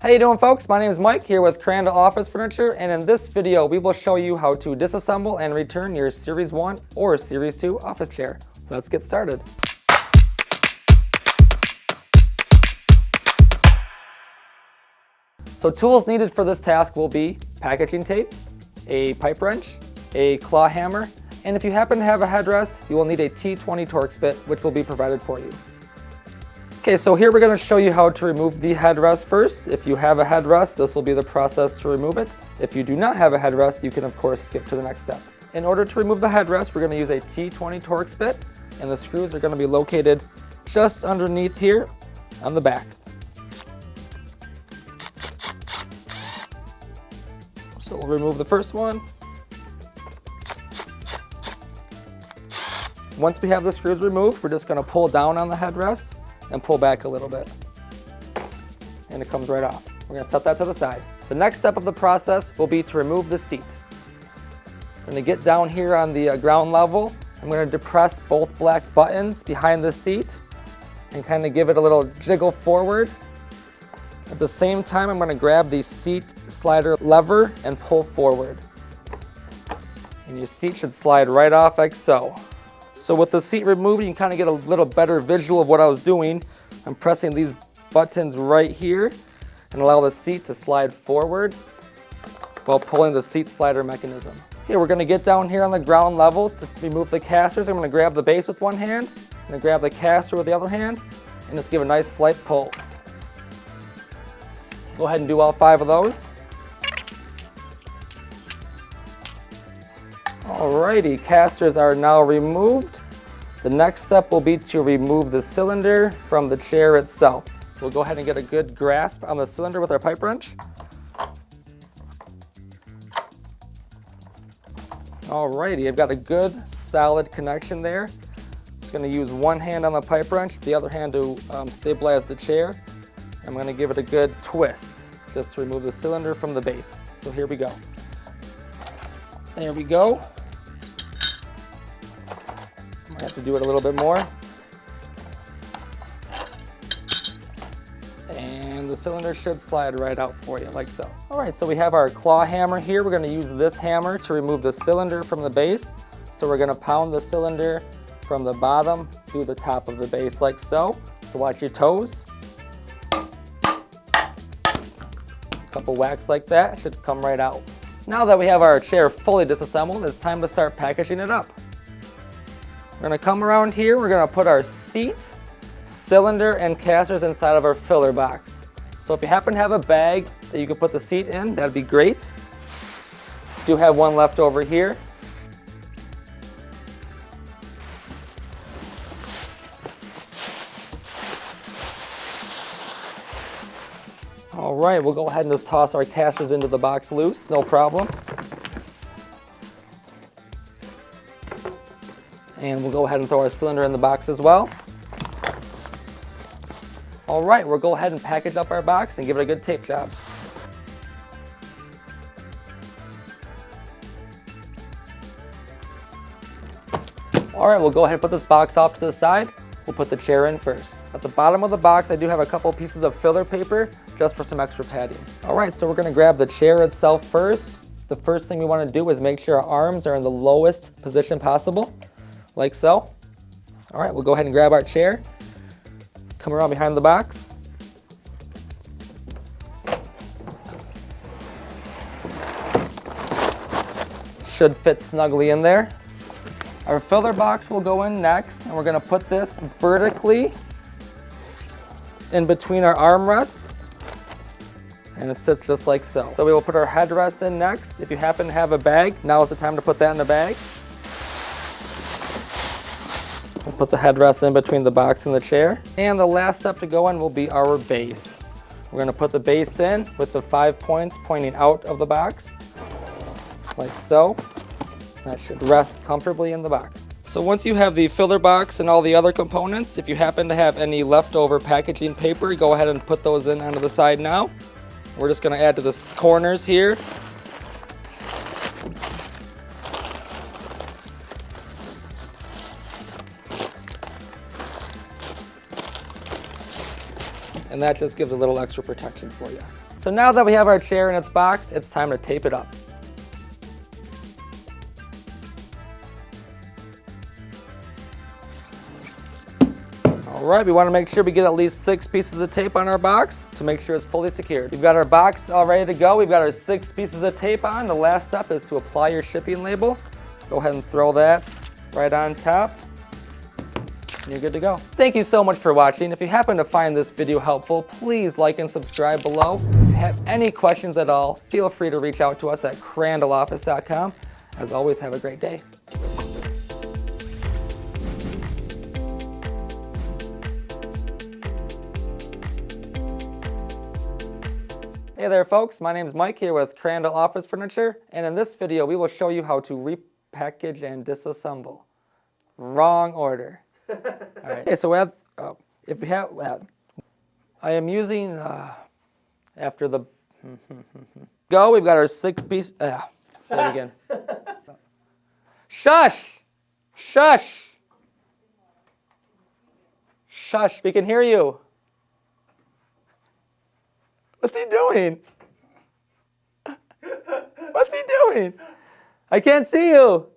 How you doing, folks? My name is Mike here with Crandall Office Furniture, and in this video we will show you how to disassemble and return your Series 1 or Series 2 office chair. Let's get started. So tools needed for this task will be packaging tape, a pipe wrench, a claw hammer, and if you happen to have a headrest, you will need a T20 Torx bit, which will be provided for you. Okay, so here we're going to show you how to remove the headrest first. If you have a headrest, this will be the process to remove it. If you do not have a headrest, you can of course skip to the next step. In order to remove the headrest, we're going to use a T20 Torx bit, and the screws are going to be located just underneath here on the back. So we'll remove the first one. Once we have the screws removed, we're just going to pull down on the headrest and pull back a little bit. And it comes right off. We're going to set that to the side. The next step of the process will be to remove the seat. I'm going to get down here on the ground level. I'm going to depress both black buttons behind the seat and kind of give it a little jiggle forward. At the same time, I'm going to grab the seat slider lever and pull forward. And your seat should slide right off like so. So with the seat removed, you can kind of get a little better visual of what I was doing. I'm pressing these buttons right here and allow the seat to slide forward while pulling the seat slider mechanism. Okay, we're going to get down here on the ground level to remove the casters. I'm going to grab the base with one hand, I'm going to grab the caster with the other hand, and just give a nice slight pull. Go ahead and do all 5 of those. Alrighty, casters are now removed. The next step will be to remove the cylinder from the chair itself. So we'll go ahead and get a good grasp on the cylinder with our pipe wrench. Alrighty, I've got a good solid connection there. Just going to use one hand on the pipe wrench, the other hand to stabilize the chair. I'm going to give it a good twist just to remove the cylinder from the base. So here we go. There we go. I have to do it a little bit more. And the cylinder should slide right out for you, like so. All right, so we have our claw hammer here. We're going to use this hammer to remove the cylinder from the base. So we're going to pound the cylinder from the bottom to the top of the base, like so. So watch your toes. A couple whacks like that should come right out. Now that we have our chair fully disassembled, it's time to start packaging it up. We're going to come around here, we're going to put our seat, cylinder, and casters inside of our filler box. So if you happen to have a bag that you can put the seat in, that'd be great. Do have one left over here. All right, we'll go ahead and just toss our casters into the box loose, no problem. And we'll go ahead and throw our cylinder in the box as well. All right, we'll go ahead and package up our box and give it a good tape job. All right, we'll go ahead and put this box off to the side. We'll put the chair in first. At the bottom of the box, I do have a couple pieces of filler paper just for some extra padding. All right, so we're gonna grab the chair itself first. The first thing we wanna do is make sure our arms are in the lowest position possible, like so. All right, we'll go ahead and grab our chair, come around behind the box. Should fit snugly in there. Our filler box will go in next, and we're gonna put this vertically in between our armrests, and it sits just like so. So we will put our headrest in next. If you happen to have a bag, now is the time to put that in the bag. We'll put the headrest in between the box and the chair. And the last step to go in will be our base. We're gonna put the base in with the 5 points pointing out of the box, like so. That should rest comfortably in the box. So once you have the filler box and all the other components, if you happen to have any leftover packaging paper, go ahead and put those in onto the side now. We're just going to add to the corners here. And and that just gives a little extra protection for you. So now that we have our chair in its box, it's time to tape it up. All right, we want to make sure we get at least 6 pieces of tape on our box to make sure it's fully secured. We've got our box all ready to go. We've got our 6 pieces of tape on. The last step is to apply your shipping label. Go ahead and throw that right on top, and you're good to go. Thank you so much for watching. If you happen to find this video helpful, please like and subscribe below. If you have any questions at all, feel free to reach out to us at crandalloffice.com. As always, have a great day. Hey there folks, my name is Mike here with Crandall Office Furniture, and in this video we will show you how to repackage and disassemble. Wrong order. All right. Okay, so we have, I am using, after the, go, we've got our 6 piece, say it again. Shush! Shush! Shush, we can hear you. What's he doing? What's he doing? I can't see you.